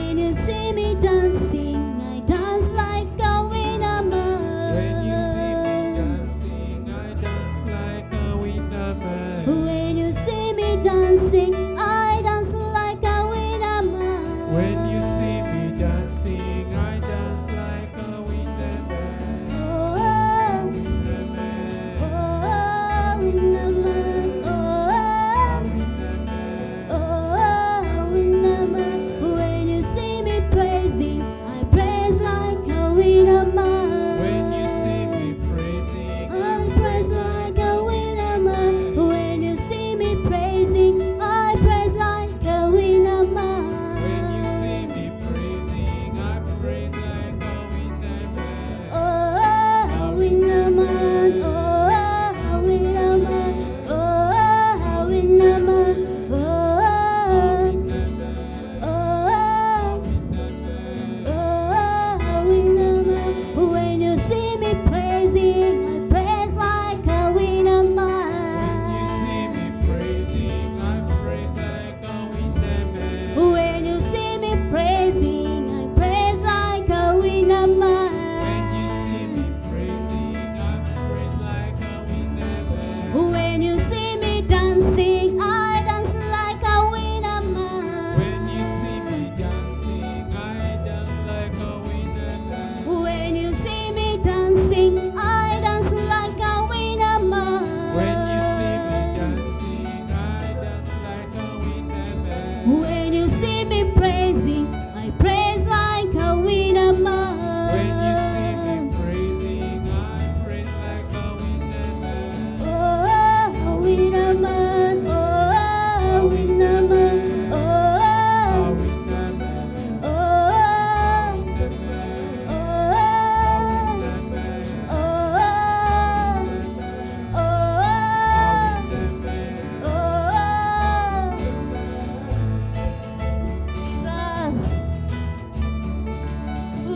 When you see me dancing, I dance like a winner man. When you see me dancing, I dance like a winner man. When you see me dancing, I dance like a winner man. When you see me dancing, I dance like a winner man. Oh, Winner man. oh, winner man. Oh, oh, winner man. When you see me praising, I praise like a winner man. When you see me praising, I praise like a winner man. When you see me praising, I praise like a winner man. when you see me praising, I praise like a winner man. Oh, a winner man. Oh, a winner man. Oh, a winner man. Oh, Winner man. oh, Winner man. oh, a winner man. When you see me praising, I praise like a winner When you see man. me praising, I praise like a winner man. When you see me praising, I praise like a winner When you see me man. praising, I praise like a winner man. When you see me dancing, I dance like a winner When you see me man. dancing, I dance like a winner man. When you see me dancing, I dance like a winner man. When you see me dancing, I dance like a winner man. When you see me praising, I praise like a winner man. When you see me praising, I praise like a winner man. Oh, a winner man. Oh, a winner man. A Oh, winner man. oh, Winner man. oh, Winner man. oh, oh, Winner man.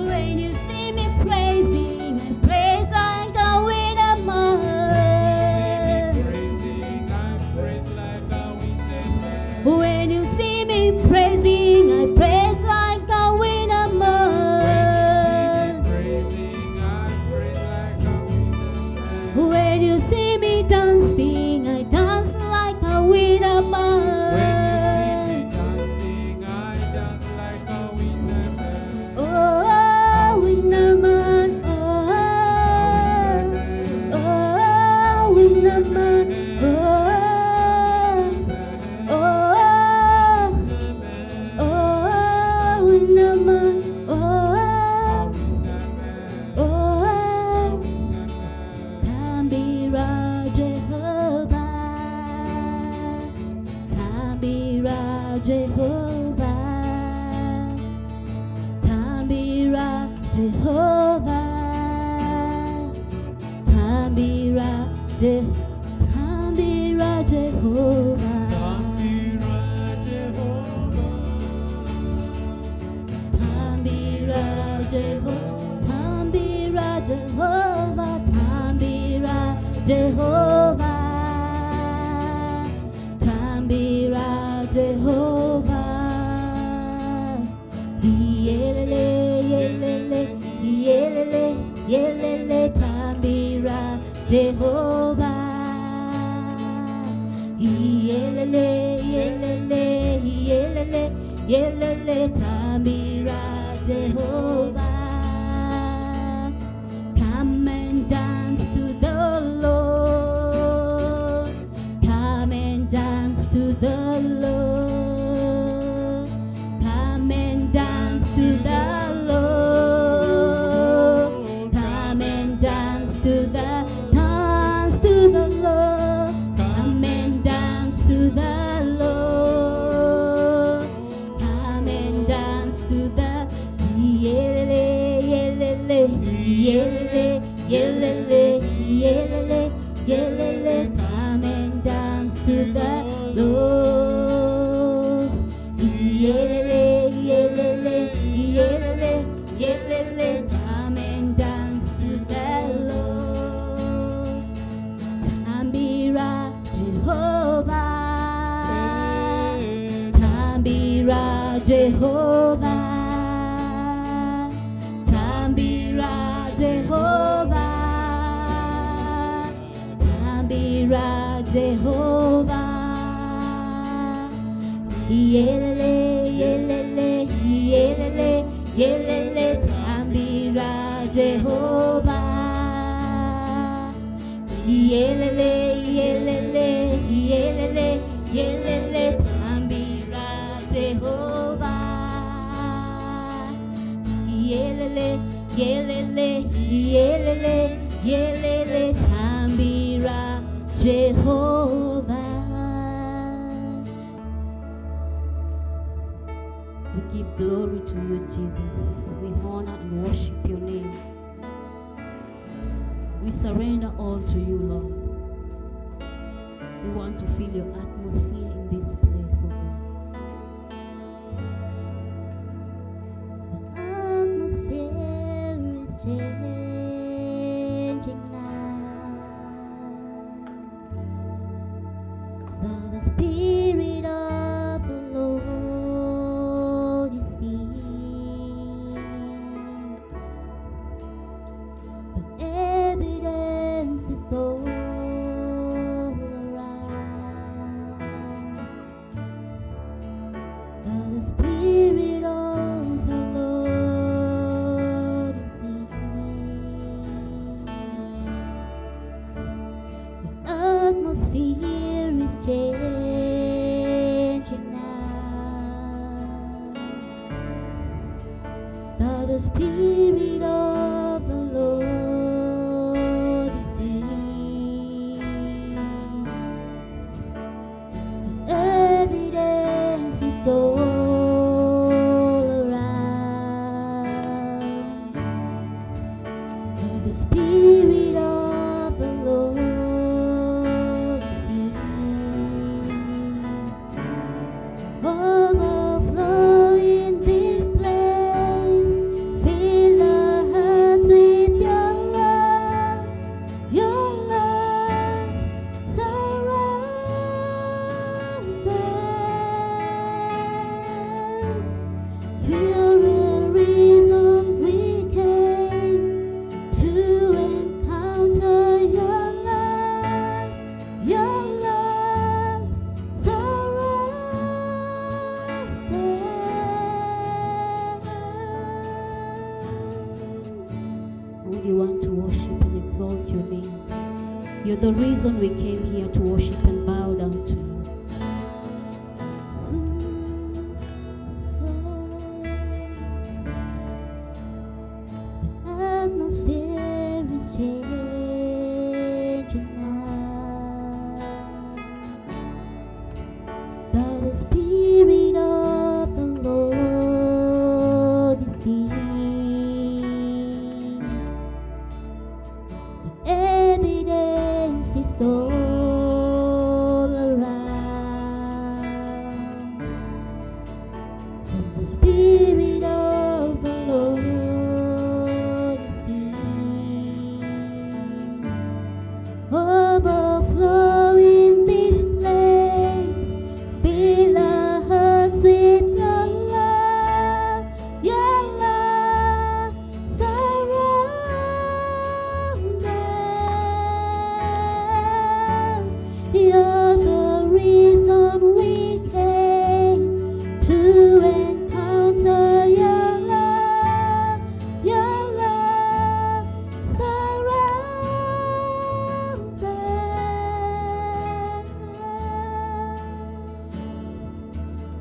When you see me praising, I praise like a winner man. Praising, I praise like a winner man. When you see me praising, I praise like a winner man. Praising, I praise like a winner man. When you see me dancing, I dance like a winner man. When you see me dancing, I dance like a winner man. Oh, winner man. Oh, winner man. Oh, winner man. Oh, Tambira Jehovah, Tambira Jehovah, Tambira Jehovah, Tambira Tambira Jehovah, Tambira Jehovah, Tambira Jehovah, Tambira Jehovah, Tambira Jehovah. Yelele, yelele, yelele, yelele, Tambira Jehovah. Yelele, yelele, yelele, yelele, Tambira Jehovah. Come and dance to the Lord. Come and dance to the Lord. Come and dance to the Lord. Come and dance to the Lord. Come and dance to the Lord. Come and dance to the yelele, yelele, yelele, yelele, yelele, yelele. Come and dance to the Lord. Yelele, yelele, yelele, yelele. Come and dance to the Lord. Tambira Jehovah, Tambira Jehovah, Jehovah. Yelele, yelele, yelele, yelele, tambira Jehovah. Yelele, yelele, yelele, yelele, tambira Jehovah. Yelele, yelele, yelele, yelele, tambira Jehovah. We give glory to you, Jesus. We honor and worship your name. We surrender all to you, Lord. We want to feel your atmosphere in this place, oh God. The atmosphere is changing now. Though the Spirit of the Lord is here, the evidence is all around. Though the Spirit of the Lord is here, the atmosphere is changing now. Though the Spirit of the Lord is here, the evidence is all around. Though the Spirit of the Lord is here, overflow in this place. Fill our hearts with your love. Your love surrounds us. You're a reason we came to encounter your love. Your love surrounds us. We want to worship and exalt your name. You're the reason we came here to worship and bow down to you. The atmosphere is changing now. Though the Spirit of the Lord is here, the evidence is all around. Though the Spirit of the Lord is here, overflow in this place. Fill our hearts with your love. Your love surrounds us. You're the reason we came to encounter your love. Your love surrounds us.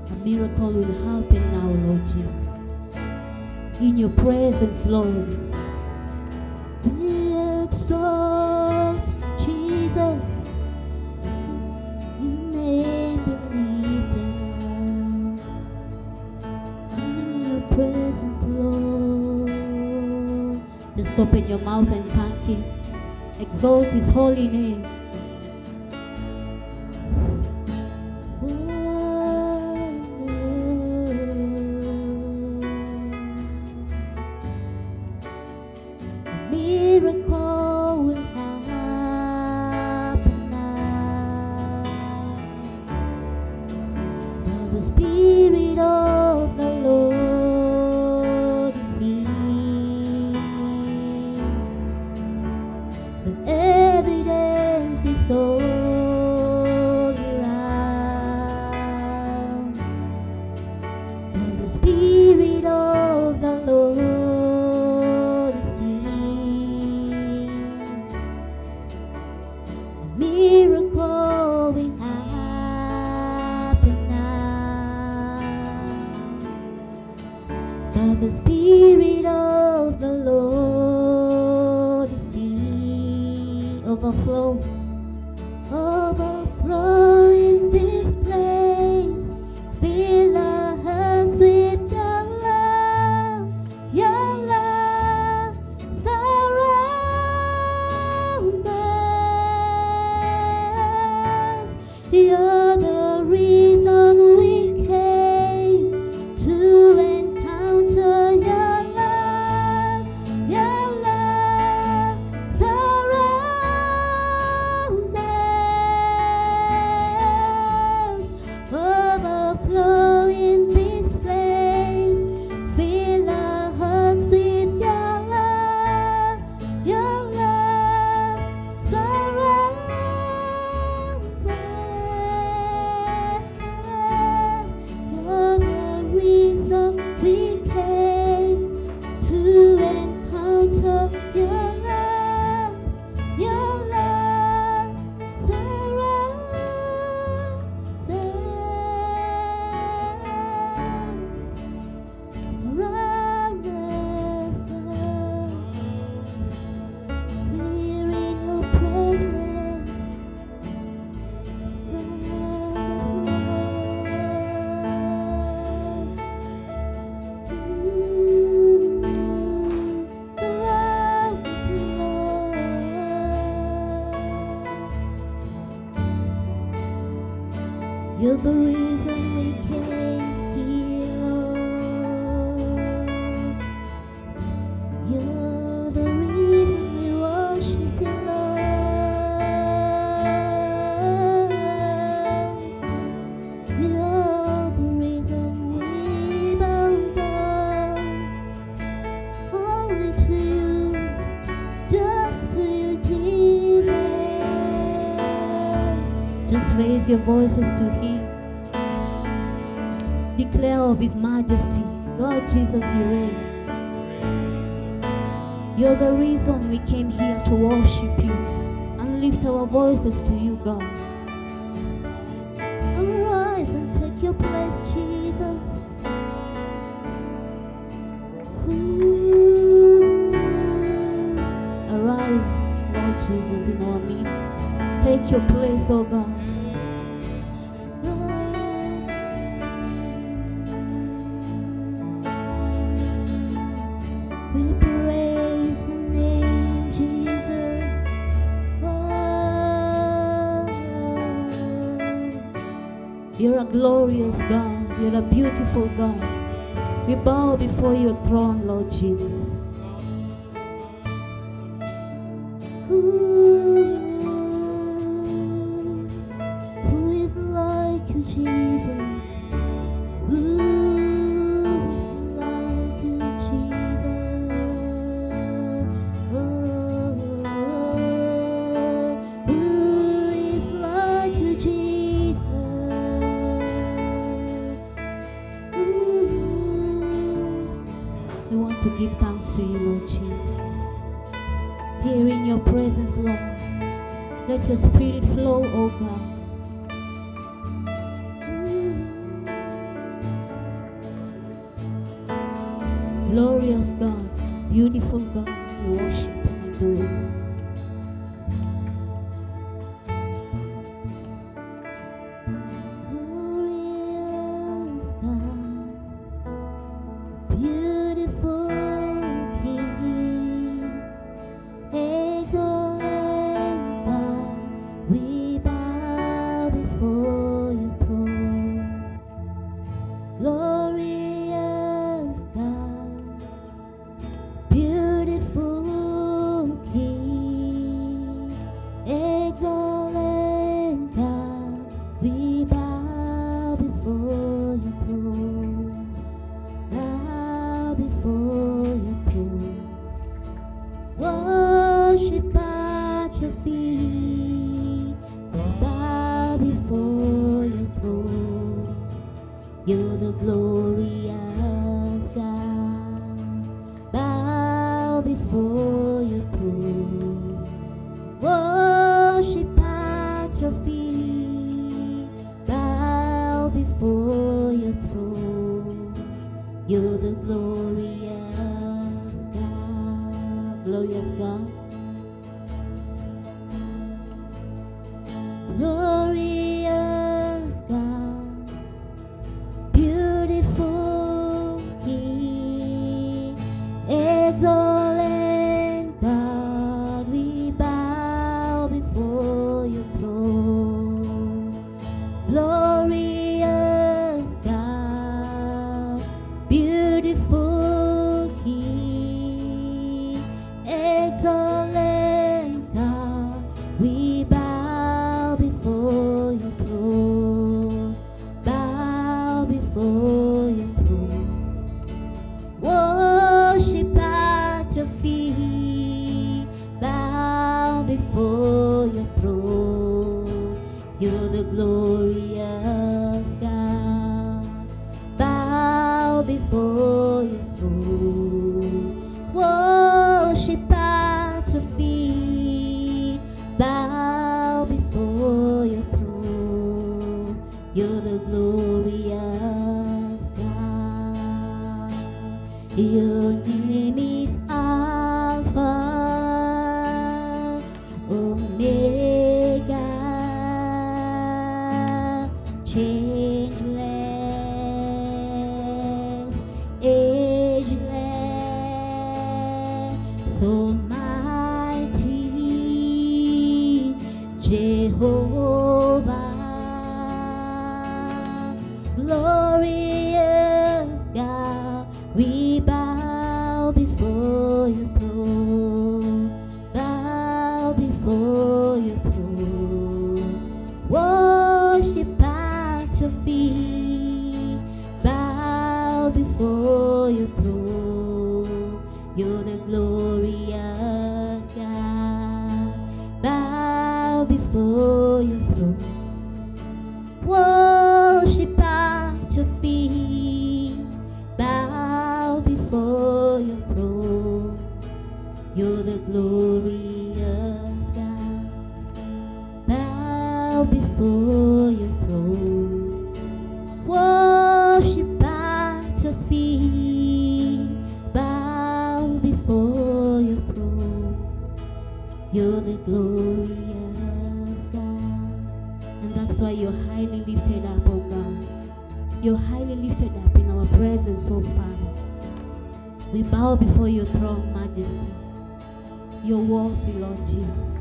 A miracle will happen now, Lord Jesus. In your presence, Lord. We exalt Jesus. Your name be lifted up. In your presence, Lord. Just open your mouth and thank Him. Exalt His holy name. Miracle will happen now. Though the Spirit of the Lord is here, the evidence But the Spirit of the Lord is here. Overflow, overflow in this place. Fill our hearts with your love. Your love surrounds us. You're the reason we came to encounter your love. Your love surrounds us. Overflow in this place. Fill our hearts with your love. Your love surrounds us. You're the reason we came to encounter your love. Your love surrounds us. Surround us, Lord. We're in your presence. Surround us, Lord. You're the reason we came here, Lord. You're the reason we worship you, Lord. You're the reason we bow down only to you, just to you, Jesus. Just raise your voices to Him. Declare of His majesty. God, Jesus, you reign. You're the reason we came here to worship you and lift our voices to you, God. Arise and take your place, Jesus. Ooh. Arise, Lord Jesus, in our midst. Take your place, oh God. We praise your name, Jesus. Oh. You're a glorious God. You're a beautiful God. We bow before your throne, Lord Jesus. Ooh. Who is like you, Jesus? Who is like you, Jesus? Oh, who is like you, Jesus? Ooh. We want to give thanks to you, Lord Jesus. Here in your presence, Lord. Let your spirit flow, oh God. Glorious God, beautiful God, we worship and adore you. Glorious God, beautiful King, excellent God, we bow before your throne. Glorious God, beautiful King, excellent God, we bow before your throne, bow before your throne, worship at your feet, bow before your throne. You're the glorious God. Bow before your throne. Worship at your feet. Bow before your throne. You're the glorious God. Glorious God. Glorious God, beautiful King, excellent God, we bow before your throne. Glorious God, beautiful King, excellent God, we bow before your throne, bow before your throne, worship at your feet, bow before your throne. You're the glorious God, bow before your throne, worship at your feet, bow before your throne. You're the glorious God. Your name is Alpha, Omega, changeless, ageless, so mighty, Jehovah, glorious God, we bow before your throne, bow before your throne, worship at your feet, bow before your throne. You're the glorious God, bow before your throne, worship at your feet, bow before your throne. You're the glorious God, bow before your throne, worship at your feet, bow before your throne. You're the glorious God. And that's why you're highly lifted up, oh God. You're highly lifted up in our presence, oh Father. We bow before your throne, Majesty. You're worthy, Lord Jesus.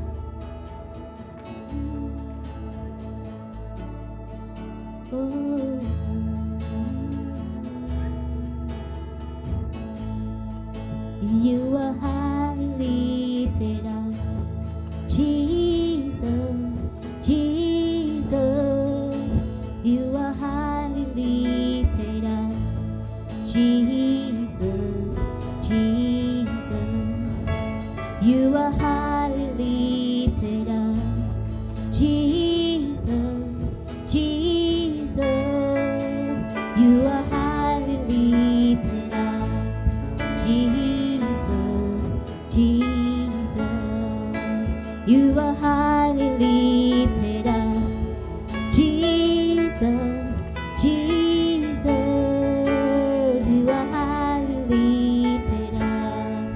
Oh. You are highly lifted up, Jesus, Jesus. You are highly lifted up, Jesus, Jesus. You are highly lifted up, Jesus, Jesus. You are highly lifted up, Jesus, Jesus. You are highly lifted up, Jesus, Jesus. You are highly lifted up,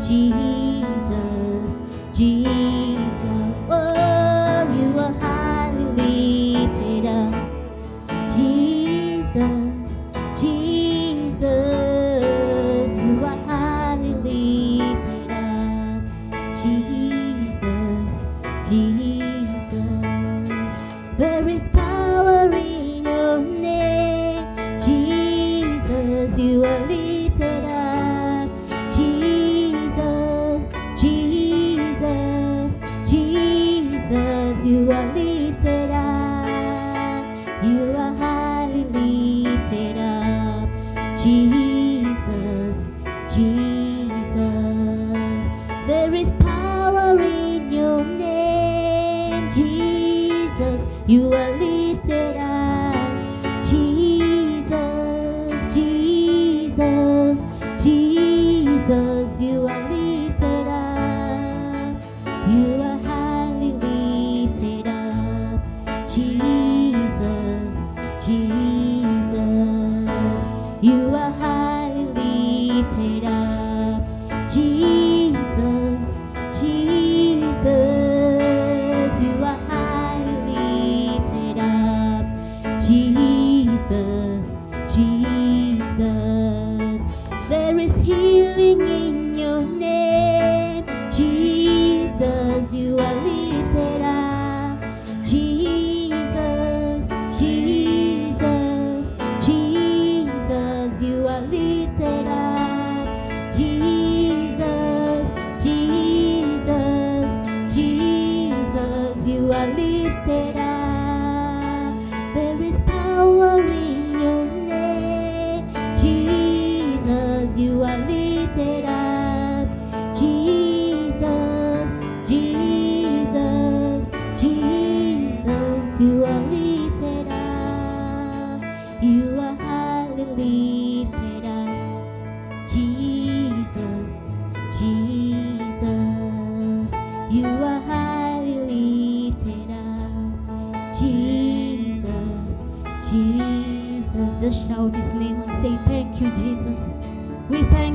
Jesus, Jesus. Oh, you are highly lifted up, Jesus, Jesus. You are highly lifted up, Jesus, Jesus. There is power in your name, Jesus. You are lifted up, Jesus, Jesus, Jesus. You are lifted up. You are highly lifted up, Jesus, Jesus. There is power in your name, Jesus. You are lifted up, Jesus, Jesus, Jesus. You are lifted up. You are highly lifted up, Jesus, Jesus. You are highly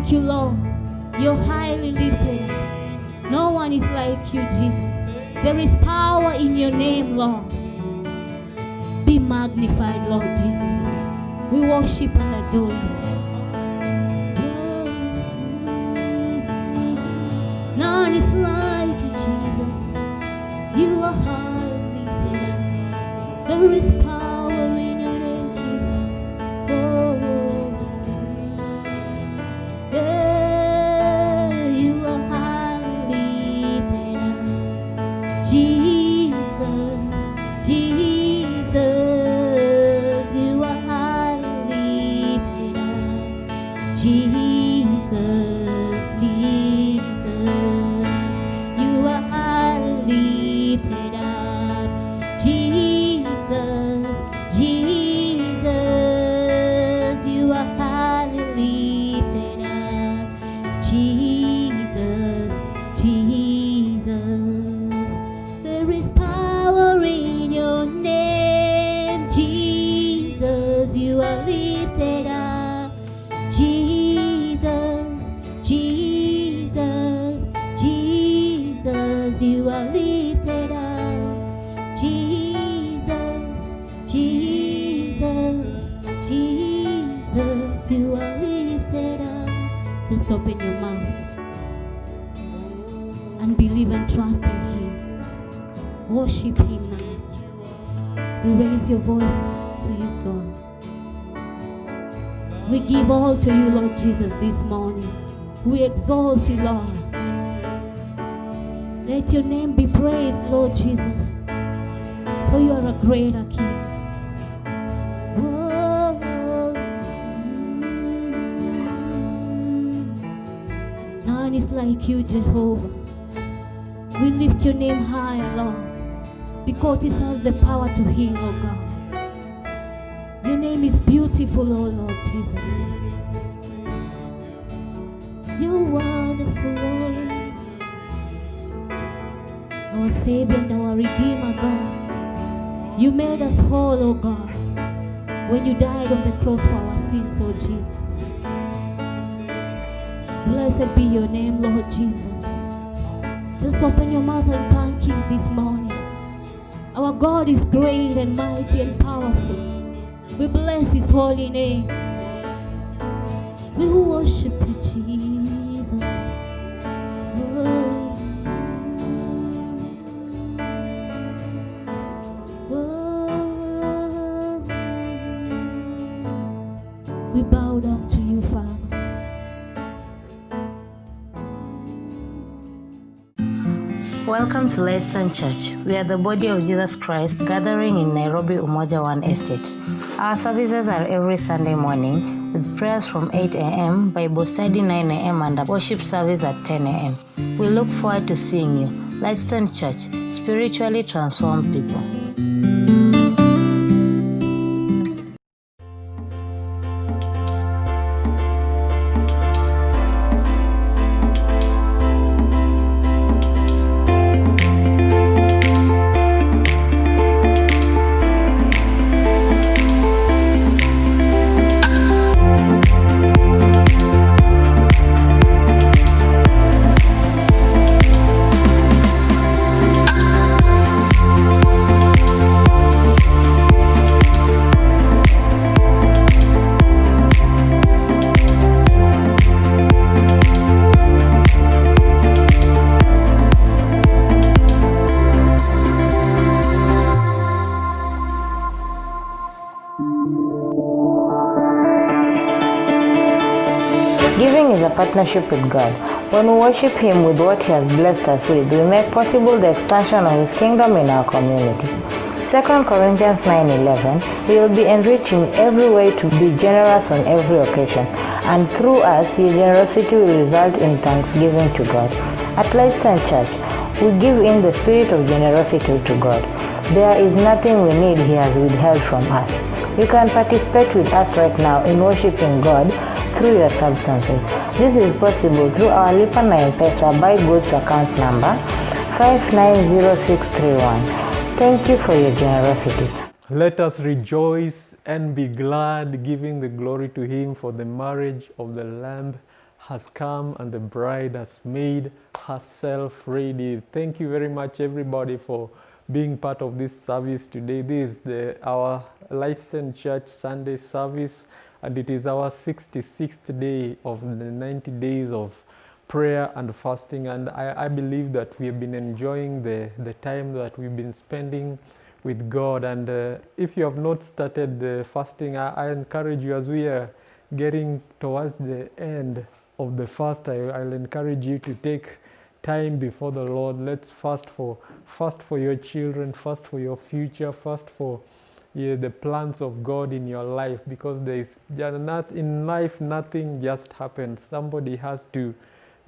like you, Lord. You're highly lifted up. No one is like you, Jesus. There is power in your name, Lord. Be magnified, Lord Jesus. We worship and adore you. None is like you, Jesus. You are highly lifted up. There is power in your name, Jesus. Yeah, you are highly lifted up. Jesus, Jesus, you are highly lifted up. Jesus, you are highly lifted up. Jesus, Jesus, you are highly lifted up. Jesus, Jesus, there is power in your name. Jesus, you are lifted up. Jesus, Jesus, Jesus, you are lifted up. Jesus, Jesus, Jesus, you are lifted up. Just open your mouth and believe and trust in Him. Worship Him now. You raise your voice to you, God. We give all to you, Lord Jesus, this morning. We exalt you, Lord. Let your name be praised, Lord Jesus, for you are a greater King. Oh, none is like you, Jehovah. We lift your name high, Lord, because it has the power to heal, oh God. Your name is beautiful, oh Lord Jesus. You're wonderful, Lord. Our Savior and our Redeemer, God. You made us whole, oh God, when you died on the cross for our sins, oh Jesus. Blessed be your name, Lord Jesus. Just open your mouth and thank Him this morning. Our God is great and mighty and powerful. We bless His holy name. We worship you, Jesus. Oh, oh, we bow down to you, Father. Welcome to Lightstone Church. We are the body of Jesus Christ gathering in Nairobi Umoja One Estate. Our services are every Sunday morning with prayers from 8 a.m., Bible study 9 a.m. and a worship service at 10 a.m. We look forward to seeing you. Lightstone Church, spiritually transformed people. Giving is a partnership with God. When we worship Him with what He has blessed us with, we make possible the expansion of His kingdom in our community. 2 Corinthians 9:11, He will be enriched in every way to be generous on every occasion, and through us, Your generosity will result in thanksgiving to God. At Lightstone Church, we give in the spirit of generosity to God. There is nothing we need He has withheld from us. You can participate with us right now in worshiping God through your substances. This is possible through our Lipa na M-Pesa Buy Goods account number 590631. Thank you for your generosity. Let us rejoice and be glad, giving the glory to Him for the marriage of the Lamb has come and the bride has made herself ready. Thank you very much, everybody, for being part of this service today. This is our Lightstone Church Sunday service, and it is our 66th day of the 90 days of prayer and fasting. And I believe that we have been enjoying the time that we've been spending with God. And if you have not started fasting, I encourage you, as we are getting towards the end of the fast, I'll encourage you to take time before the Lord. Let's fast for your children, fast for your future, fast for the plans of God in your life, because there is not in life, nothing just happens. Somebody has to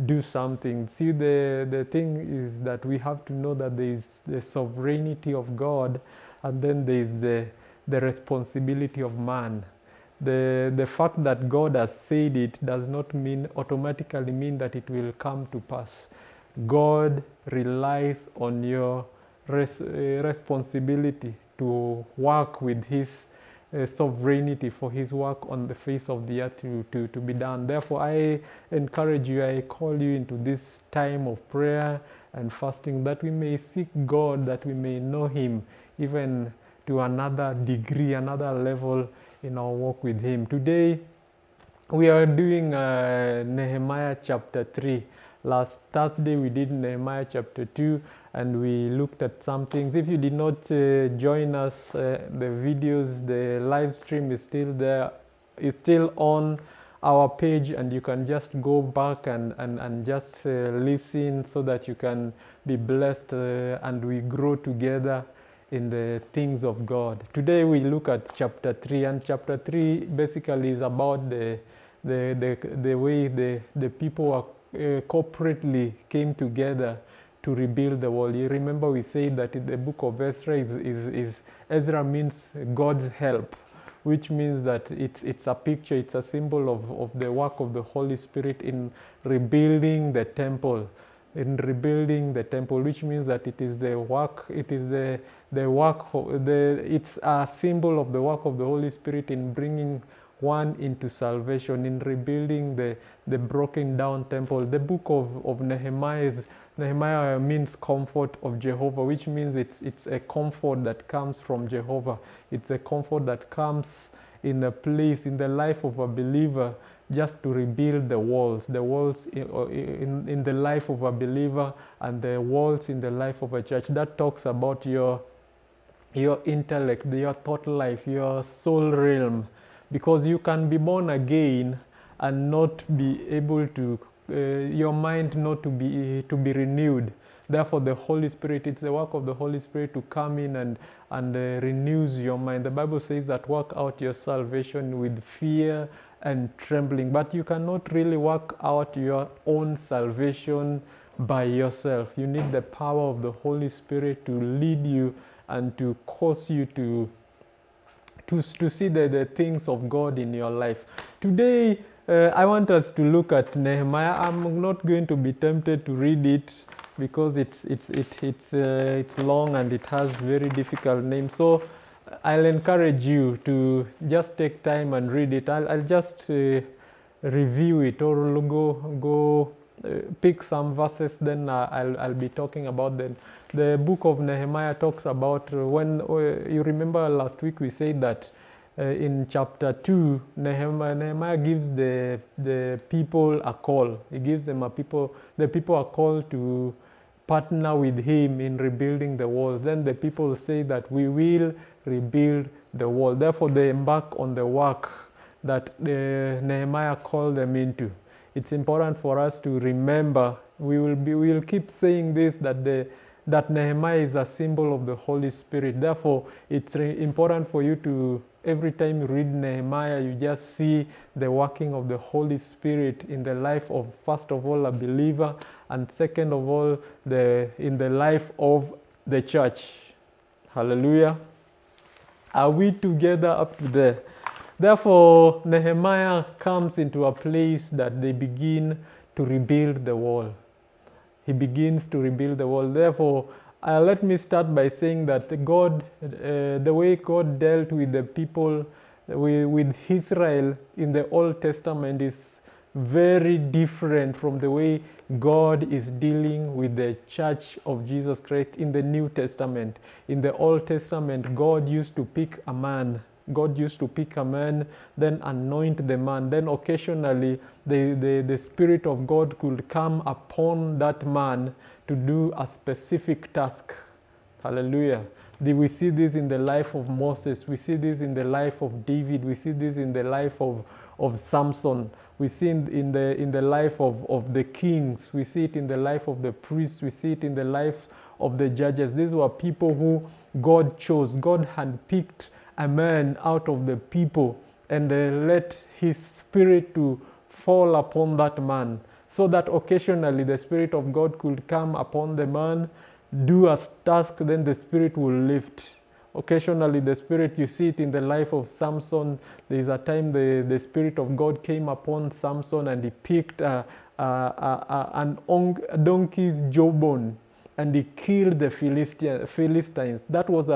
do something. See, the thing is that we have to know that there is the sovereignty of God, and then there is the responsibility of man. The fact that God has said it does not automatically mean that it will come to pass. God relies on your responsibility to work with His sovereignty for His work on the face of the earth to be done. Therefore, I encourage you, I call you into this time of prayer and fasting, that we may seek God, that we may know Him even to another degree, another level in our walk with Him. Today, we are doing Nehemiah chapter 3. Last Thursday, we did Nehemiah chapter 2, and we looked at some things. If you did not join us, the videos, the live stream is still there. It's still on our page, and you can just go back and just listen, so that you can be blessed and we grow together in the things of God. Today we look at chapter 3, and chapter 3 basically is about the way the people corporately came together to rebuild the wall. You remember we said that in the book of Ezra Ezra means God's help, which means that it's a picture, it's a symbol of the work of the Holy Spirit in rebuilding the temple. Which means that it is the work, it's a symbol of the work of the Holy Spirit in bringing one into salvation, in rebuilding the broken down temple. The book of Nehemiah means comfort of Jehovah, which means it's a comfort that comes from Jehovah. It's a comfort that comes in a place, in the life of a believer, just to rebuild the walls in the life of a believer, and the walls in the life of a church. That talks about your intellect, your thought life, your soul realm, because you can be born again and not be able to, your mind not to be renewed. Therefore, the Holy Spirit, it's the work of the Holy Spirit to come in and renews your mind. The Bible says that work out your salvation with fear and trembling. But you cannot really work out your own salvation by yourself. You need the power of the Holy Spirit to lead you and to cause you to see the things of God in your life. Today, I want us to look at Nehemiah. I'm not going to be tempted to read it, because it's long and it has very difficult names. So I'll encourage you to just take time and read it. I'll just review it, or go pick some verses, then I'll be talking about them. The book of Nehemiah talks about when you remember last week we said that in chapter 2, Nehemiah gives the people a call. He gives them the people a call to partner with him in rebuilding the walls. Then the people say that we will rebuild the wall. Therefore, they embark on the work that Nehemiah called them into. It's important for us to remember. We will keep saying this, that Nehemiah is a symbol of the Holy Spirit. Therefore, it's important for you to, every time you read Nehemiah, you just see the working of the Holy Spirit in the life of, first of all, a believer, and second of all, in the life of the church. Hallelujah. Are we together up to there? Therefore, Nehemiah comes into a place that they begin to rebuild the wall. He begins to rebuild the wall. Therefore, let me start by saying that the way God dealt with the people, with Israel in the Old Testament, is very different from the way God is dealing with the church of Jesus Christ in the New Testament. In the Old Testament, God used to pick a man. God used to pick a man, then anoint the man. Then occasionally the Spirit of God could come upon that man to do a specific task. Hallelujah. We see this in the life of Moses. We see this in the life of David. We see this in the life of Samson. We see in the life of the kings. We see it in the life of the priests. We see it in the life of the judges. These were people who God chose. God had picked a man out of the people and let his spirit to fall upon that man, so that occasionally the Spirit of God could come upon the man, do a task, then the Spirit will lift. Occasionally the Spirit, you see it in the life of Samson. There is a time the Spirit of God came upon Samson and he picked a donkey's jawbone and he killed the Philistines. That was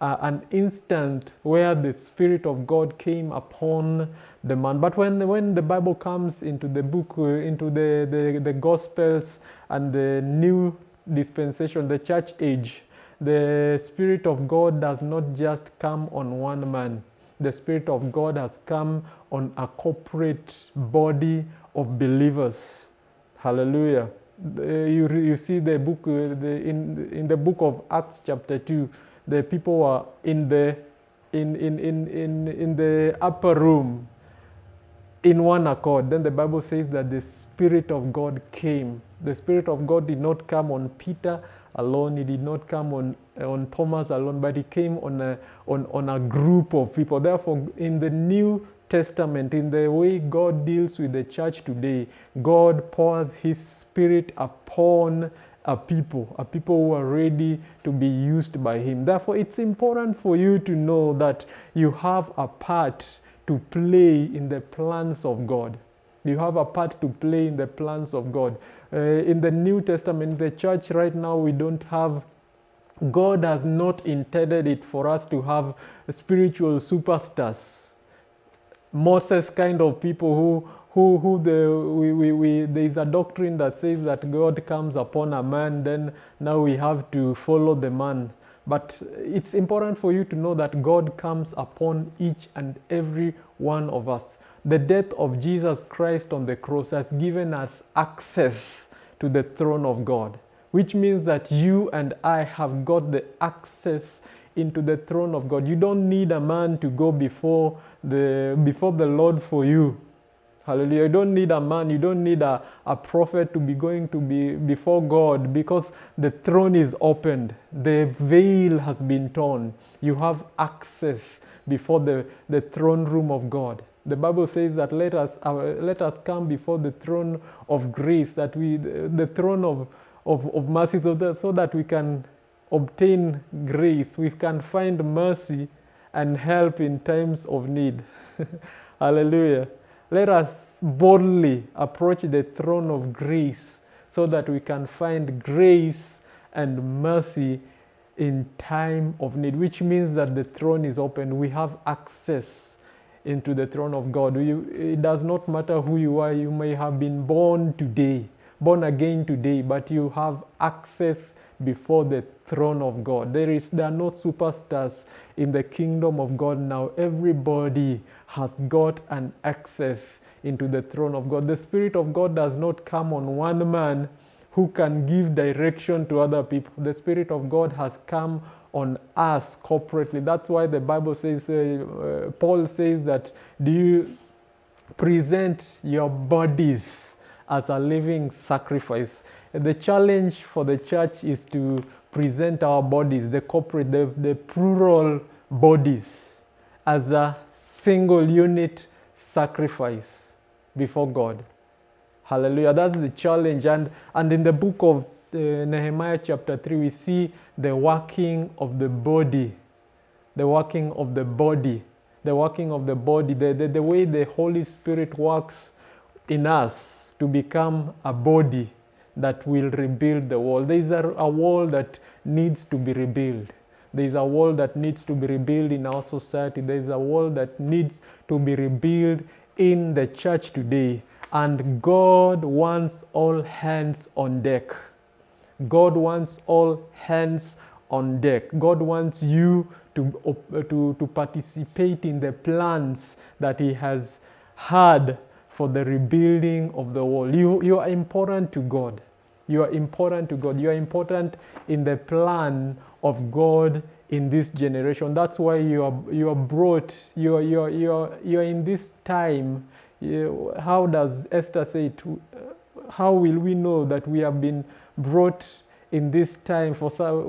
an instant where the Spirit of God came upon the man. But when the Bible comes into the book, into the Gospels and the new dispensation, the church age, the Spirit of God does not just come on one man. The Spirit of God has come on a corporate body of believers. Hallelujah. You see the book in the book of Acts chapter 2, the people were in the upper room in one accord. Then the Bible says that the Spirit of God came. The Spirit of God did not come on Peter alone. He did not come on Thomas alone, but he came on a group of people. Therefore, in the New Testament, in the way God deals with the church today, God pours his Spirit upon a people who are ready to be used by him. Therefore, it's important for you to know that you have a part to play in the plans of God. You have a part to play in the plans of God. In the New Testament, the church right now, we don't have, God has not intended it for us to have spiritual superstars. Moses kind of people there is a doctrine that says that God comes upon a man, then now we have to follow the man. But it's important for you to know that God comes upon each and every one of us. The death of Jesus Christ on the cross has given us access to the throne of God, which means that you and I have got the access into the throne of God. You don't need a man to go before the Lord for you. Hallelujah. You don't need a man, you don't need a prophet to be going to be before God, because the throne is opened. The veil has been torn. You have access before the throne room of God. The Bible says that let us come before the throne of grace, the throne of mercy, so that we can obtain grace. We can find mercy and help in times of need. Hallelujah. Let us boldly approach the throne of grace so that we can find grace and mercy in time of need, which means that the throne is open. We have access into the throne of God. It does not matter who you are. You may have been born again today, but you have access before the throne of God. There are no superstars in the kingdom of God now. Everybody has got an access into the throne of God. The Spirit of God does not come on one man who can give direction to other people. The Spirit of God has come on us corporately. That's why the Bible says, Paul says that, do you present your bodies as a living sacrifice? The challenge for the church is to present our bodies, the corporate, the plural bodies, as a single unit sacrifice before God. Hallelujah. That's the challenge. And in the book of Nehemiah chapter 3, we see the working of the body. The working of the body. The working of the body. The way the Holy Spirit works in us to become a body that will rebuild the wall. There is a wall that needs to be rebuilt. There is a wall that needs to be rebuilt in our society. There is a wall that needs to be rebuilt in the church today. And God wants all hands on deck. God wants all hands on deck. God wants you to participate in the plans that He has had for the rebuilding of the world. You are important to God. You are important to God. You are important in the plan of God in this generation. That's why you are brought. You are in this time. How does Esther say it? How will we know that we have been brought in this time?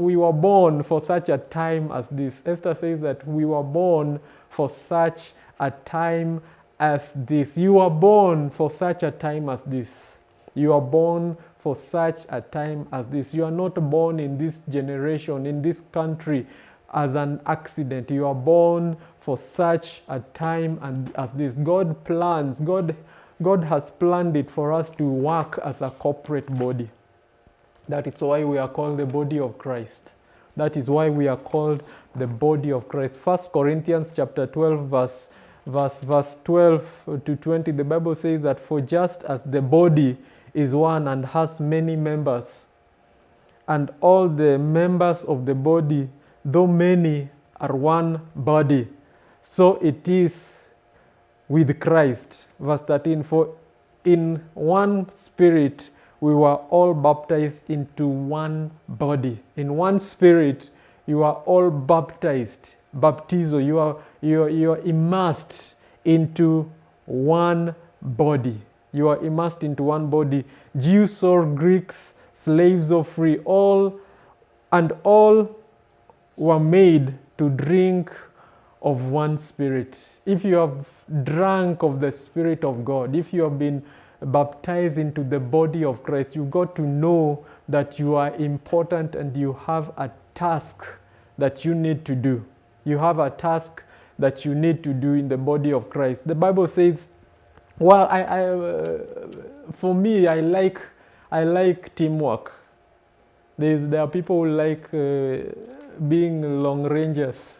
We were born for such a time as this. Esther says that we were born for such a time as this. You are born for such a time as this. You are born for such a time as this. You are not born in this generation, in this country, as an accident. You are born for such a time as this. God plans, God has planned it for us to work as a corporate body. That is why we are called the body of Christ. That is why we are called the body of Christ. 1 Corinthians chapter 12 verse 12 to 20, the Bible says that for just as the body is one and has many members, and all the members of the body, though many, are one body, so it is with Christ. Verse 13, for in one Spirit we were all baptized into one body. In one Spirit you are all baptized. Baptizo, you are immersed into one body. You are immersed into one body. Jews or Greeks, slaves or free, all were made to drink of one Spirit. If you have drunk of the Spirit of God, if you have been baptized into the body of Christ, you've got to know that you are important and you have a task that you need to do. You have a task that you need to do in the body of Christ. The Bible says, well, for me, I like teamwork. There are people who like being long rangers.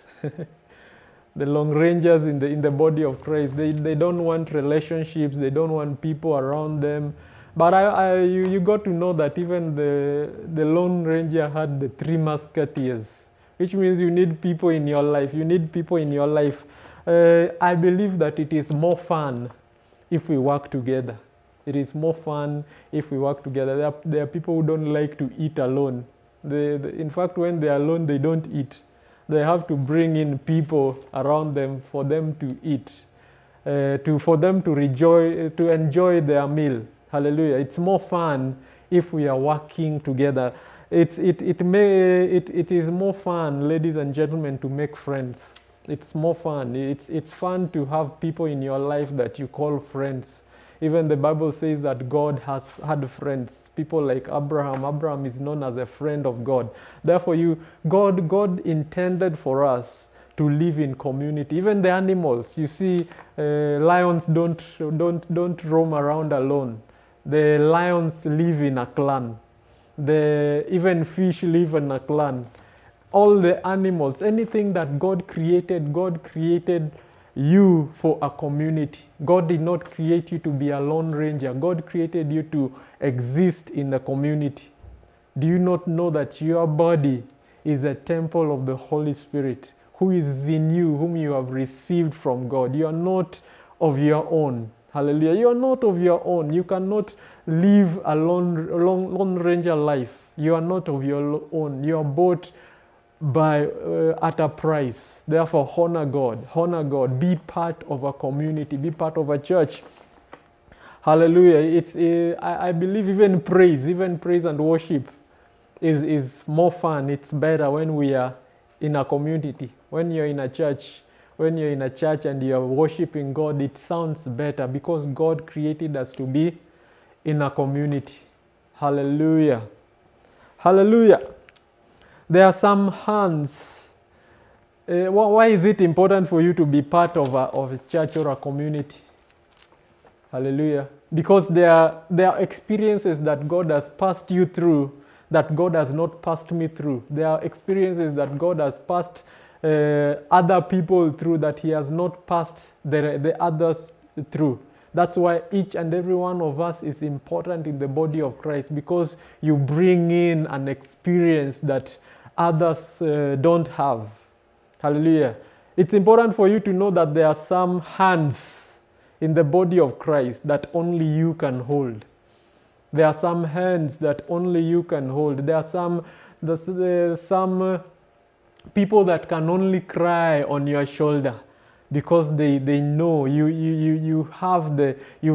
The long rangers in the body of Christ. They don't want relationships. They don't want people around them. But you got to know that even the Lone Ranger had the 3 musketeers, which means you need people in your life. You need people in your life. I believe that it is more fun if we work together. It is more fun if we work together. There are people who don't like to eat alone. In fact, when they are alone, they don't eat. They have to bring in people around them for them to eat, for them to enjoy their meal. Hallelujah. It's more fun if we are working together. It is more fun, ladies and gentlemen, to make friends. It's more fun. It's fun to have people in your life that you call friends. Even the Bible says that God has had friends. People like Abraham. Abraham is known as a friend of God. Therefore, God intended for us to live in community. Even the animals, you see, lions don't roam around alone. The lions live in a clan. Even fish live in a clan. All the animals, anything that God created you for a community. God did not create you to be a lone ranger. God created you to exist in the community. Do you not know that your body is a temple of the Holy Spirit, who is in you, whom you have received from God? You are not of your own. Hallelujah. You are not of your own. You cannot live a lone ranger life. You are not of your own. You are bought at a price. Therefore, honor God, be part of a community, be part of a church. Hallelujah. I believe even praise and worship is more fun. It's better when we are in a community. When you're in a church and you're worshiping God, it sounds better because God created us to be in a community. Hallelujah. Hallelujah. There are some hands. Why is it important for you to be part of a church or a community? Hallelujah. Because there are experiences that God has passed you through that God has not passed me through. There are experiences that God has passed other people through that He has not passed the others through. That's why each and every one of us is important in the body of Christ, because you bring in an experience that others don't have. Hallelujah. It's important for you to know that there are some hands in the body of Christ that only you can hold. There are some hands that only you can hold. There are some people that can only cry on your shoulder, because they know you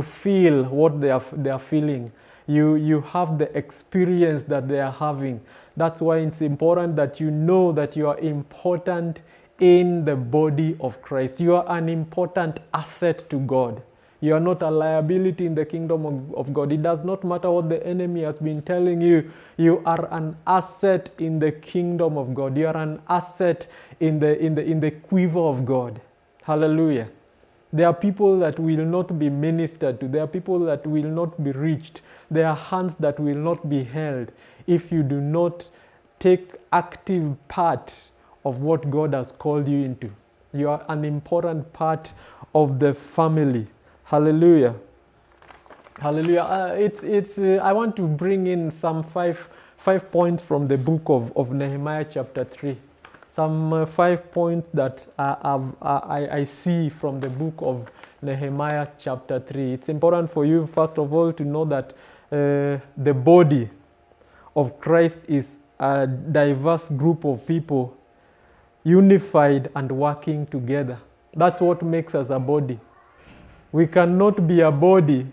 feel what they are feeling. You have the experience that they are having. That's why it's important that you know that you are important in the body of Christ. You are an important asset to God. You are not a liability in the kingdom of God. It does not matter what the enemy has been telling you. You are an asset in the kingdom of God. You are an asset in the quiver of God. Hallelujah. There are people that will not be ministered to. There are people that will not be reached. There are hands that will not be held if you do not take active part of what God has called you into. You are an important part of the family. Hallelujah. Hallelujah. I want to bring in some five points from the book of Nehemiah chapter 3. Some 5 points that I see from the book of Nehemiah chapter 3. It's important for you, first of all, to know that the body of Christ is a diverse group of people unified and working together. That's what makes us a body. We cannot be a body.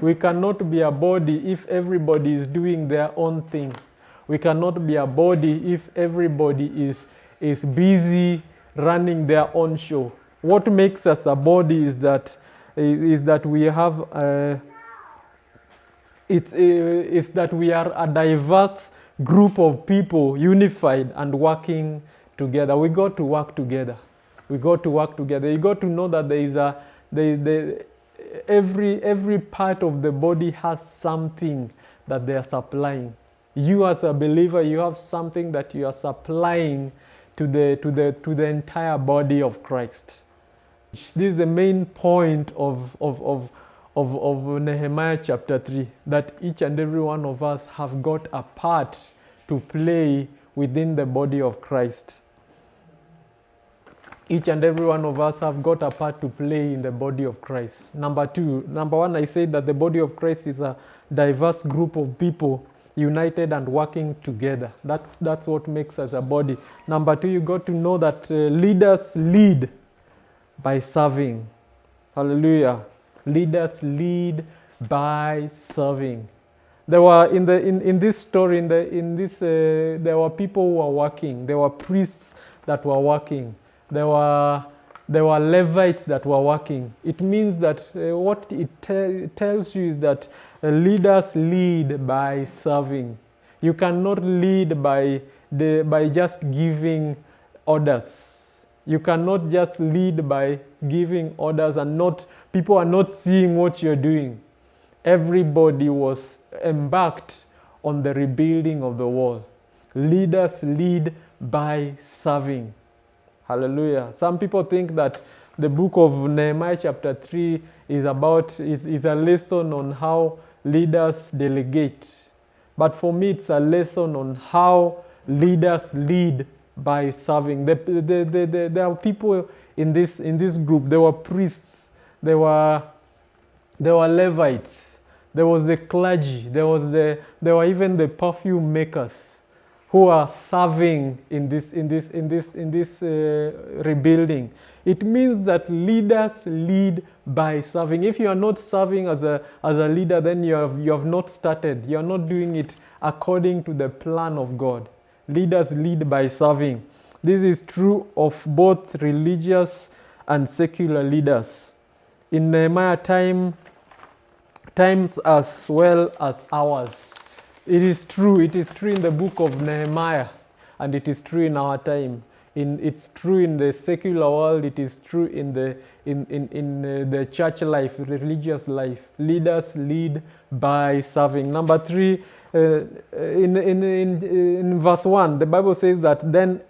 We cannot be a body if everybody is doing their own thing. We cannot be a body if everybody is busy running their own show. What makes us a body is that we have it's that we are a diverse group of people unified and working together. We got to work together. We got to work together. You got to know that there is every part of the body has something that they are supplying. You as a believer, you have something that you are supplying to the entire body of Christ. This is the main point of Nehemiah chapter 3, that each and every one of us have got a part to play within the body of Christ. Each and every one of us have got a part to play in the body of Christ. Number one, I said that the body of Christ is a diverse group of people united and working together. That's what makes us a body. Number two, you got to know that leaders lead by serving. Hallelujah. Leaders lead by serving. There were in this story there were people who were working. There were priests that were working. There were Levites that were working. It means that what it tells you is that leaders lead by serving. You cannot lead by just giving orders. You cannot just lead by giving orders and people are not seeing what you're doing. Everybody was embarked on the rebuilding of the wall. Leaders lead by serving. Hallelujah. Some people think that the book of Nehemiah chapter 3 is a lesson on how leaders delegate. But for me, it's a lesson on how leaders lead by serving. There are people in this group. There were priests. There were Levites. There was the clergy. There were even the perfume makers who are serving in this rebuilding. It means that leaders lead by serving. If you are not serving as a leader, then you have not started. You are not doing it according to the plan of God. Leaders lead by serving. This is true of both religious and secular leaders. In Nehemiah times as well as ours. It is true in the book of Nehemiah, and it is true in our time. It's true in the secular world, it is true in the church life, religious life. Leaders lead by serving. Number 3, in verse 1, the Bible says that then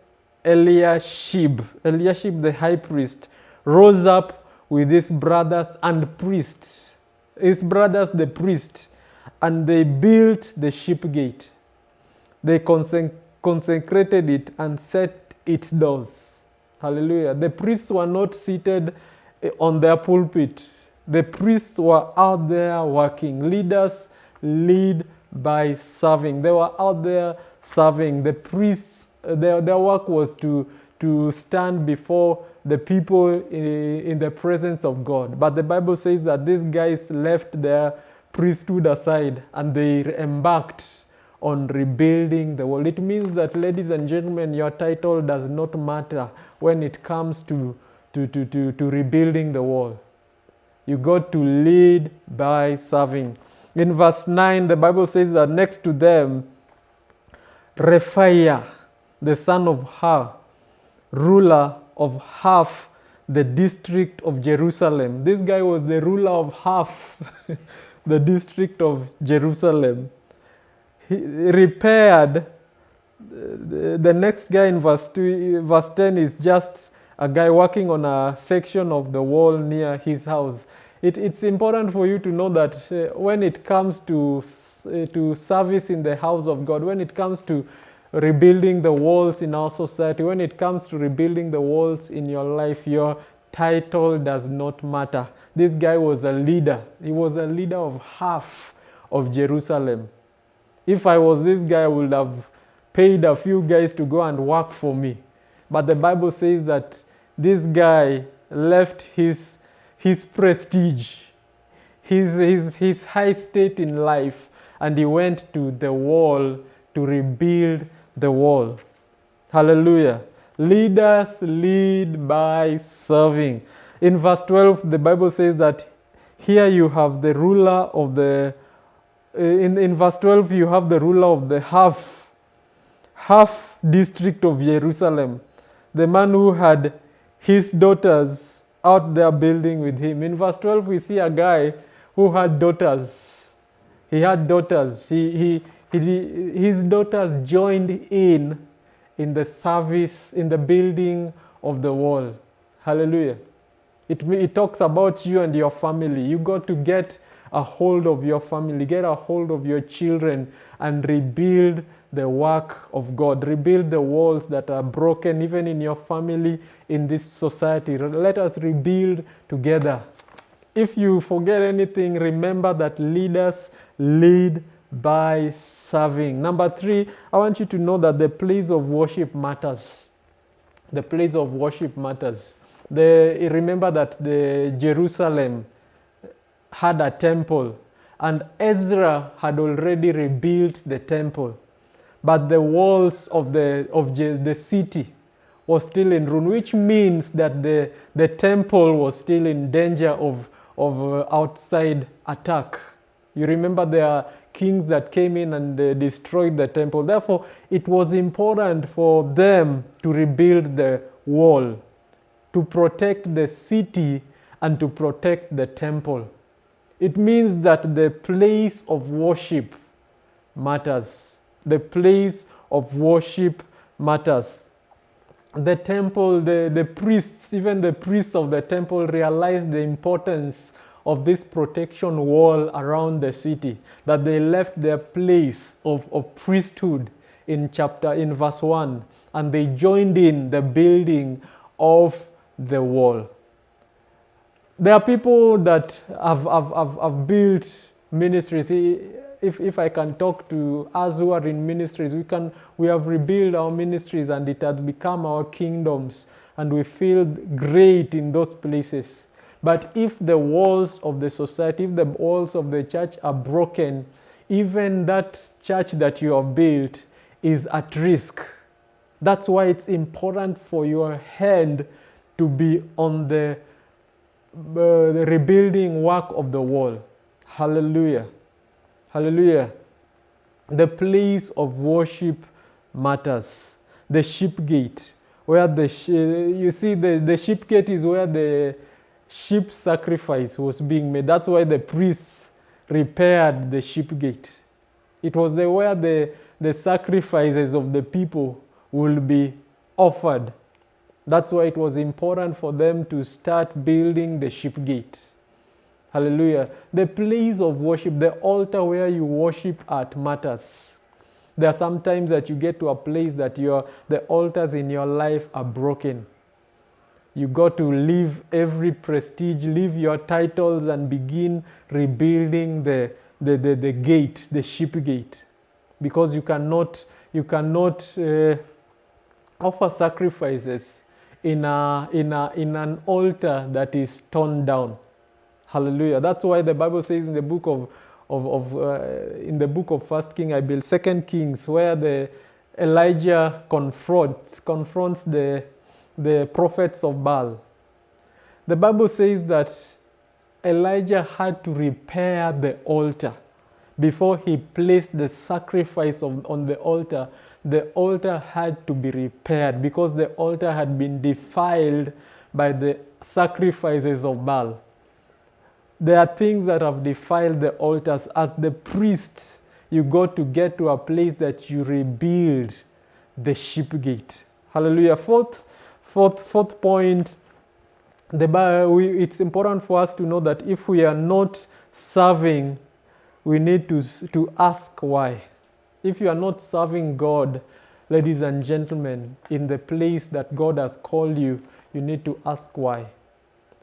Eliashib the high priest, rose up with his brothers and priests. his brothers, the priest, and they built the sheep gate. They consecrated it and set its doors. Hallelujah. The priests were not seated on their pulpit. The priests were out there working. Leaders lead by serving. They were out there serving. The priests, their work was to stand before the people in the presence of God. But the Bible says that these guys left their priesthood aside and they embarked on rebuilding the wall. It means that, ladies and gentlemen, your title does not matter when it comes to rebuilding the wall. You got to lead by serving. In verse 9, the Bible says that next to them, Rephaiah, the son of Hur, ruler of half the district of Jerusalem. This guy was the ruler of half the district of Jerusalem. He repaired. The next guy in verse 10 is just a guy working on a section of the wall near his house. It's important for you to know that when it comes to service in the house of God, when it comes to rebuilding the walls in our society, when it comes to rebuilding the walls in your life, your title does not matter. This guy was a leader. He was a leader of half of Jerusalem. If I was this guy, I would have paid a few guys to go and work for me. But the Bible says that this guy left his prestige, his high state in life, and he went to the wall to rebuild the wall. Hallelujah. Leaders lead by serving. In verse 12, the Bible says that here you have the ruler of the, in verse 12, you have the ruler of the half district of Jerusalem, the man who had his daughters out there building with him. In verse 12, we see a guy who had daughters. He had daughters. His daughters joined in the service, in the building of the wall. Hallelujah. It talks about you and your family. You got to get a hold of your family, get a hold of your children, and rebuild the work of God. Rebuild the walls that are broken, even in your family, in this society. Let us rebuild together. If you forget anything, remember that leaders lead by serving. Number 3, I want you to know that the place of worship matters. The place of worship matters. Remember that the Jerusalem had a temple, and Ezra had already rebuilt the temple, but the walls of the city was still in ruin, which means that the temple was still in danger of outside attack. You remember there are kings that came in and destroyed the temple. Therefore, it was important for them to rebuild the wall, to protect the city and to protect the temple. It means that the place of worship matters. The place of worship matters. The temple, the priests, even the priests of the temple realized the importance of this protection wall around the city, that they left their place of priesthood in verse 1, and they joined in the building of the wall. There are people that have built ministries. If I can talk to us who are in ministries, we have rebuilt our ministries and it has become our kingdoms, and we feel great in those places. But if the walls of the society, if the walls of the church are broken, even that church that you have built is at risk. That's why it's important for your hand to be on the rebuilding work of the wall. Hallelujah. Hallelujah. The place of worship matters. The sheep gate, where you see the sheep gate is where the sheep sacrifice was being made. That's why the priests repaired the sheep gate. It was where the sacrifices of the people will be offered. That's why it was important for them to start building the sheep gate. Hallelujah. The place of worship, the altar where you worship at matters. There are some times that you get to a place that the altars in your life are broken. You got to leave every prestige, leave your titles, and begin rebuilding the gate, the sheep gate, because you cannot offer sacrifices in an altar that is torn down. Hallelujah. That's why the Bible says in the book in the book of First King, I believe, Second Kings, where the Elijah confronts the prophets of Baal. The Bible says that Elijah had to repair the altar before he placed the sacrifice on the altar. The altar had to be repaired because the altar had been defiled by the sacrifices of Baal. There are things that have defiled the altars. As the priests, you got to get to a place that you rebuild the sheep gate. Hallelujah. Fourth point, it's important for us to know that if we are not serving, we need to ask why. If you are not serving God, ladies and gentlemen, in the place that God has called you, you need to ask why.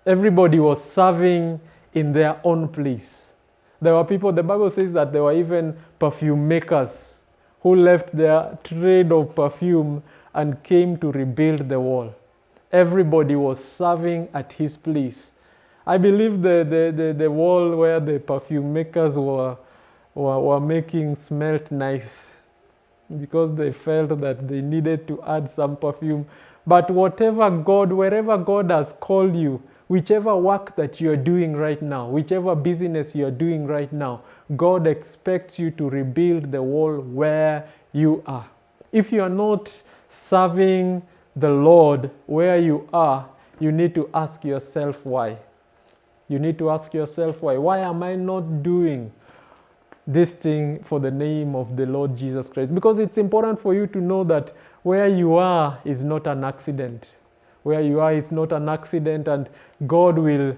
Everybody was serving in their own place. There were people, the Bible says that there were even perfume makers who left their trade of perfume and came to rebuild the wall. Everybody was serving at his place. I believe the wall where the perfume makers were making smelt nice because they felt that they needed to add some perfume. But wherever God has called you, whichever work that you are doing right now, whichever business you are doing right now, God expects you to rebuild the wall where you are. If you are not serving the Lord where you are, you need to ask yourself why. You need to ask yourself why. Why am I not doing this thing for the name of the Lord Jesus Christ? Because it's important for you to know that where you are is not an accident. Where you are is not an accident, and God will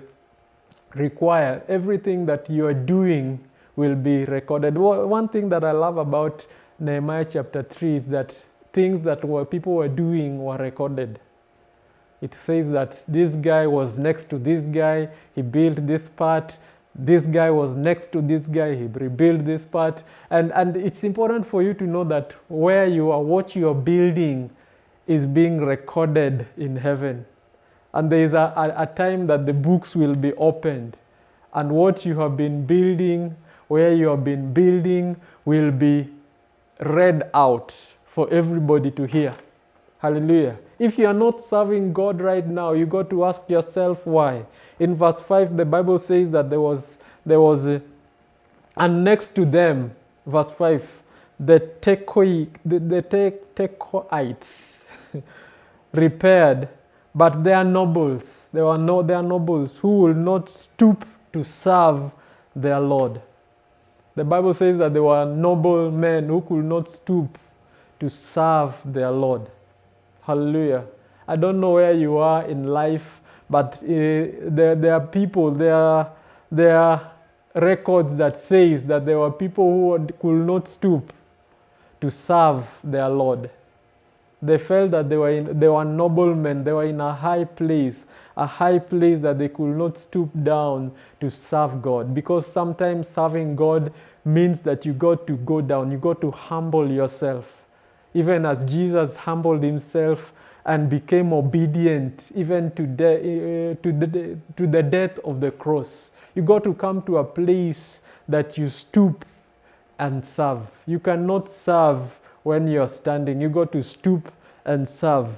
require everything that you are doing will be recorded. One thing that I love about Nehemiah chapter 3 is that things that people were doing were recorded. It says that this guy was next to this guy, he built this part. This guy was next to this guy, he rebuilt this part. And it's important for you to know that where you are, what you are building is being recorded in heaven. And there is a time that the books will be opened. And what you have been building, where you have been building, will be read out for everybody to hear. Hallelujah. If you are not serving God right now, you got to ask yourself why. In verse 5, the Bible says that there was and next to them, verse 5, the Tekoites repaired, but they are nobles. They are nobles who will not stoop to serve their Lord. The Bible says that there were noble men who could not stoop to serve their Lord. Hallelujah. I don't know where you are in life, but there are people, there are records that says that there were people who could not stoop to serve their Lord. They felt that they were noblemen, they were in a high place that they could not stoop down to serve God. Because sometimes serving God means that you got to go down, you got to humble yourself. Even as Jesus humbled himself and became obedient even to the death of the cross. You got to come to a place that you stoop and serve. You cannot serve when you're standing. You got to stoop and serve.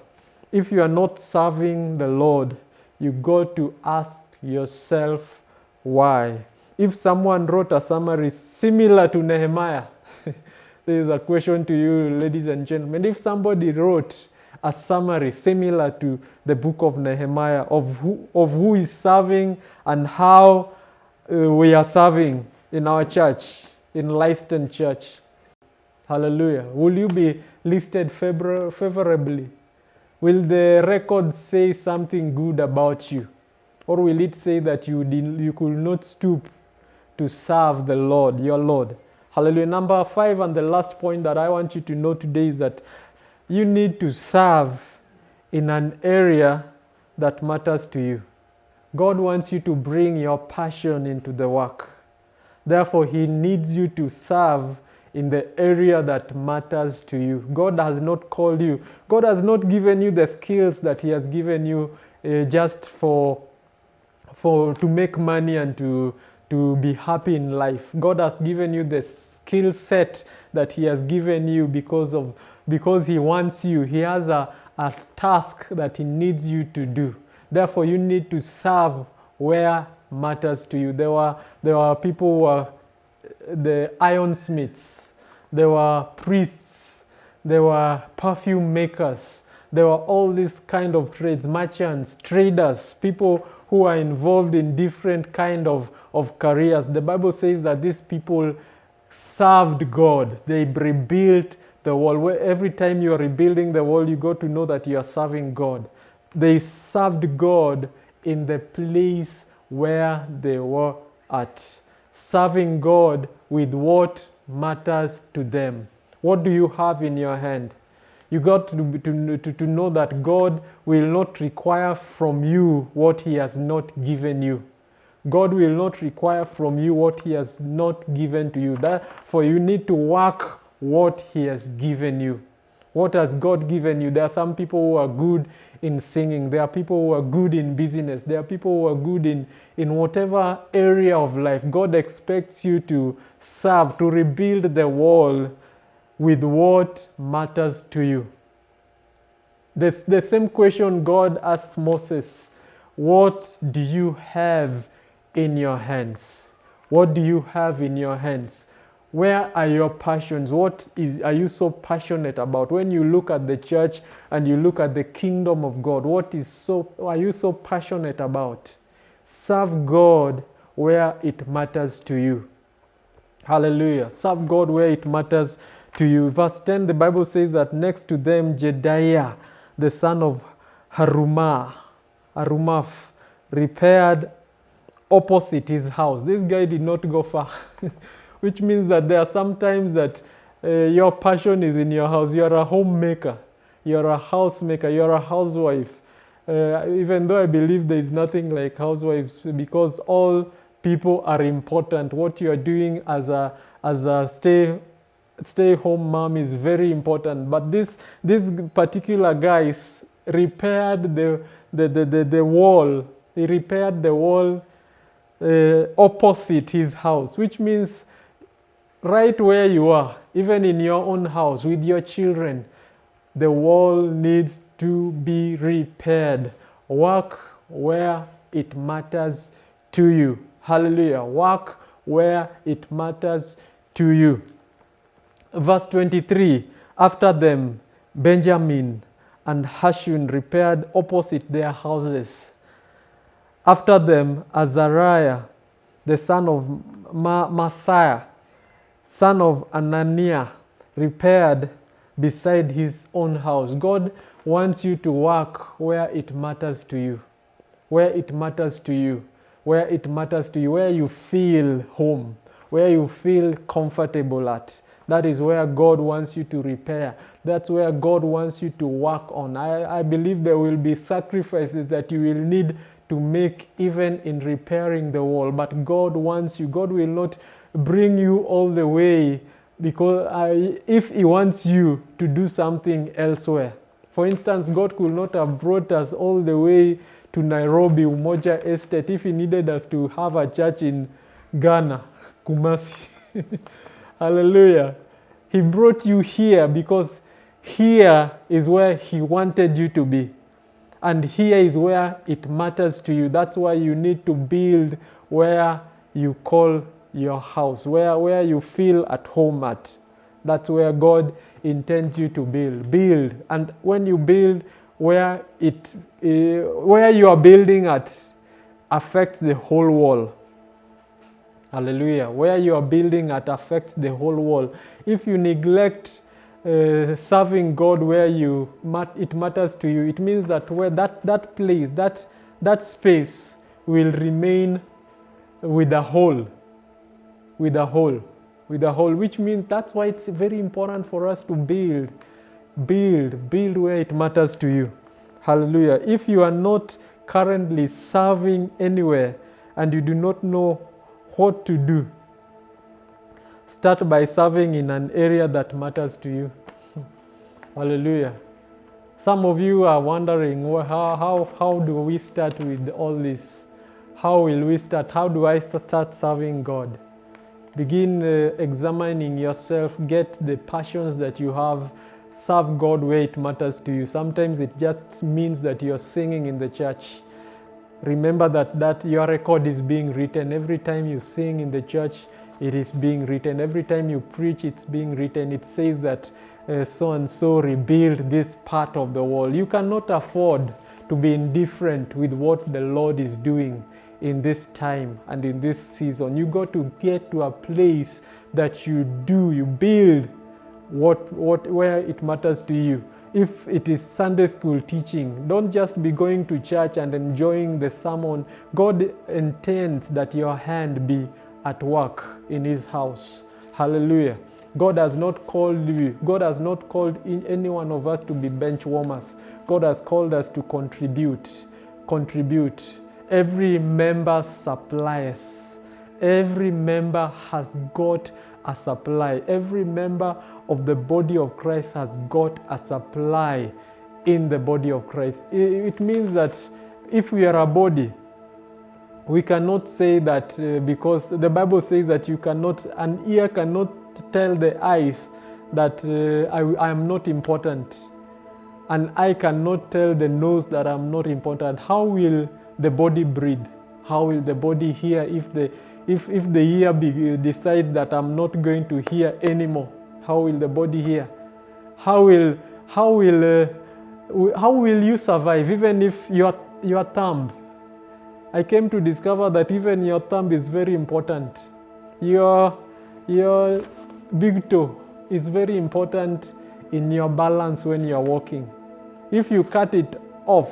If you are not serving the Lord, you got to ask yourself why. If someone wrote a summary similar to Nehemiah, there is a question to you, ladies and gentlemen. If somebody wrote a summary similar to the book of Nehemiah of who is serving and how we are serving in our church, in Leiston Church, hallelujah, will you be listed favorably? Will the record say something good about you? Or will it say that you could not stoop to serve the Lord, your Lord? Hallelujah. Number 5, and the last point that I want you to know today is that you need to serve in an area that matters to you. God wants you to bring your passion into the work. Therefore, He needs you to serve in the area that matters to you. God has not called you. God has not given you the skills that He has given you just to make money and to be happy in life. God has given you the skill set that He has given you because He wants you. He has a task that He needs you to do. Therefore, you need to serve where matters to you. There were people who were the ironsmiths, there were priests, there were perfume makers, there were all these kind of trades, merchants, traders, people who are involved in different kind of careers. The Bible says that these people served God. They rebuilt the wall. Every time you are rebuilding the wall, you got to know that you are serving God. They served God in the place where they were at. Serving God with what matters to them. What do you have in your hand? You got to know that God will not require from you what He has not given you. God will not require from you what He has not given to you. Therefore, you need to work what He has given you. What has God given you? There are some people who are good in singing. There are people who are good in business. There are people who are good in whatever area of life. God expects you to serve, to rebuild the wall with what matters to you. The same question God asked Moses: what do you have in your hands? What do you have in your hands? Where are your passions? Are you so passionate about? When you look at the church and you look at the kingdom of God, are you so passionate about? Serve God where it matters to you. Hallelujah. Serve God where it matters to you. Verse 10, the Bible says that next to them, Jedaiah, the son of Harumaph, repaired opposite his house. This guy did not go far. Which means that there are some times that your passion is in your house. You're a homemaker. You're a housemaker. You're a housewife. Even though I believe there is nothing like housewives, because all people are important. What you are doing as a stay-home mom is very important. But this particular guy repaired the wall. He repaired the wall opposite his house, which means right where you are, even in your own house with your children, the wall needs to be repaired. Work where it matters to you. Hallelujah. Work where it matters to you. Verse 23, after them, Benjamin and Hashun repaired opposite their houses. After them, Azariah, the son of Messiah, son of Ananiah, repaired beside his own house. God wants you to work where it matters to you. Where it matters to you. Where it matters to you. Where you feel home. Where you feel comfortable at. That is where God wants you to repair. That's where God wants you to work on. I believe there will be sacrifices that you will need to make even in repairing the wall. But God wants you. God will not bring you all the way, because if He wants you to do something elsewhere. For instance, God could not have brought us all the way to Nairobi, Umoja Estate, if He needed us to have a church in Ghana, Kumasi. Hallelujah. He brought you here because here is where He wanted you to be. And here is where it matters to you. That's why you need to build where you call your house, where you feel at home at. That's where God intends you to build. And when you build where you are building at affects the whole wall. Hallelujah. Where you are building at affects the whole wall. If you neglect serving God where it matters to you, it means that where that place, that space will remain with a whole, which means that's why it's very important for us to build where it matters to you. Hallelujah. If you are not currently serving anywhere and you do not know what to do, start by serving in an area that matters to you. Hallelujah. Some of you are wondering, how do we start with all this? How will we start? How do I start serving God? Begin examining yourself, get the passions that you have, serve God where it matters to you. Sometimes it just means that you're singing in the church. Remember that your record is being written. Every time you sing in the church, it is being written. Every time you preach, it's being written. It says that so and so rebuild this part of the wall. You cannot afford to be indifferent with what the Lord is doing in this time and in this season. You got to get to a place that you build where it matters to you. If it is Sunday school teaching, don't just be going to church and enjoying the sermon. God intends that your hand be at work in His house. Hallelujah. God has not called you. God has not called any one of us to be bench warmers. God has called us to contribute. Every member supplies. Every member has got a supply. Every member of the body of Christ has got a supply in the body of Christ. It means that if we are a body, we cannot say that because the Bible says that an ear cannot tell the eyes that I am not important. An eye cannot tell the nose that I am not important. How will the body breathe? How will the body hear if the ear decides that I'm not going to hear anymore? How will the body hear? How will you survive even if your thumb? I came to discover that even your thumb is very important. Your big toe is very important in your balance when you are walking. If you cut it off,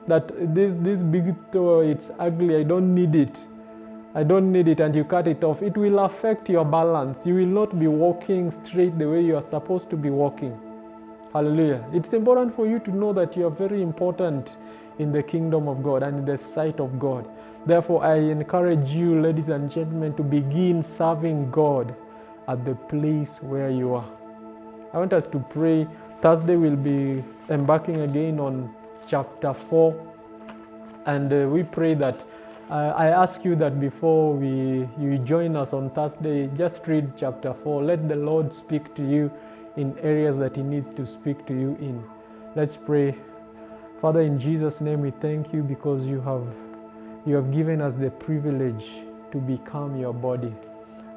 that this big toe, it's ugly, I don't need it, and you cut it off, it will affect your balance. You will not be walking straight the way you are supposed to be walking. Hallelujah. It's important for you to know that you are very important in the kingdom of God and in the sight of God. Therefore, I encourage you, ladies and gentlemen, to begin serving God at the place where you are. I want us to pray. Thursday we'll be embarking again on chapter 4, and we pray that I ask you that before you join us on Thursday, just read chapter 4. Let the Lord speak to you in areas that He needs to speak to you in. Let's pray. Father, in Jesus' name, we thank you because you have given us the privilege to become your body.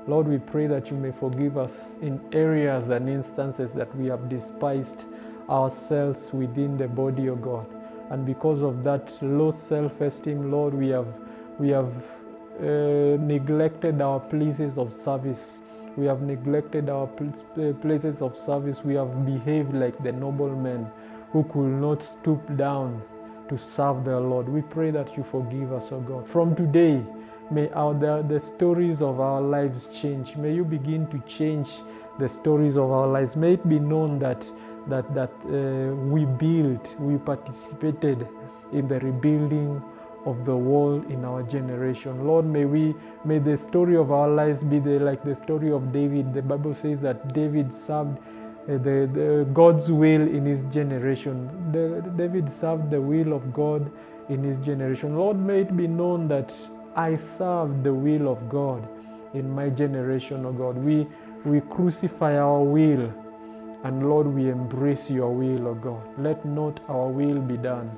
Lord, we pray that you may forgive us in areas and instances that we have despised ourselves within the body of God. And because of that low self-esteem, Lord, we have neglected our places of service. We have neglected our places of service. We have behaved like the noblemen who could not stoop down to serve their Lord. We pray that you forgive us, O God. From today, may the stories of our lives change. May you begin to change the stories of our lives. May it be known that we participated in the rebuilding of the wall in our generation. Lord, may the story of our lives be like the story of David. The Bible says that David served the God's will in his generation. David served the will of God in his generation. Lord, may it be known that I serve the will of God in my generation, O God. We crucify our will, and Lord, we embrace your will, O God. Let not our will be done,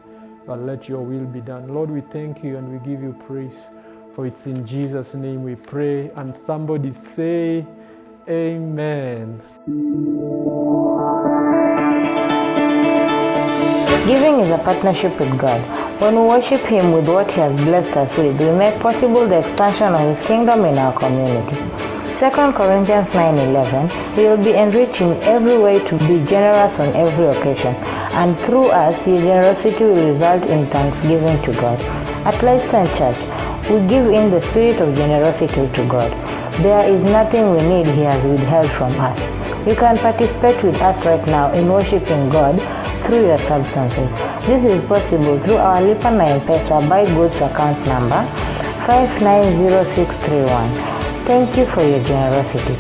but let your will be done. Lord, we thank you and we give you praise, for it's in Jesus' name we pray. And somebody say, Amen. Giving is a partnership with God. When we worship Him with what He has blessed us with, we make possible the expansion of His kingdom in our community. 2 Corinthians 9:11, He will be enriched in every way to be generous on every occasion, and through us, His generosity will result in thanksgiving to God. At Lightside Church, we give in the spirit of generosity to God. There is nothing we need He has withheld from us. You can participate with us right now in worshiping God through your substances. This is possible through our Lipa na M-Pesa Buy Goods account number 590631. Thank you for your generosity.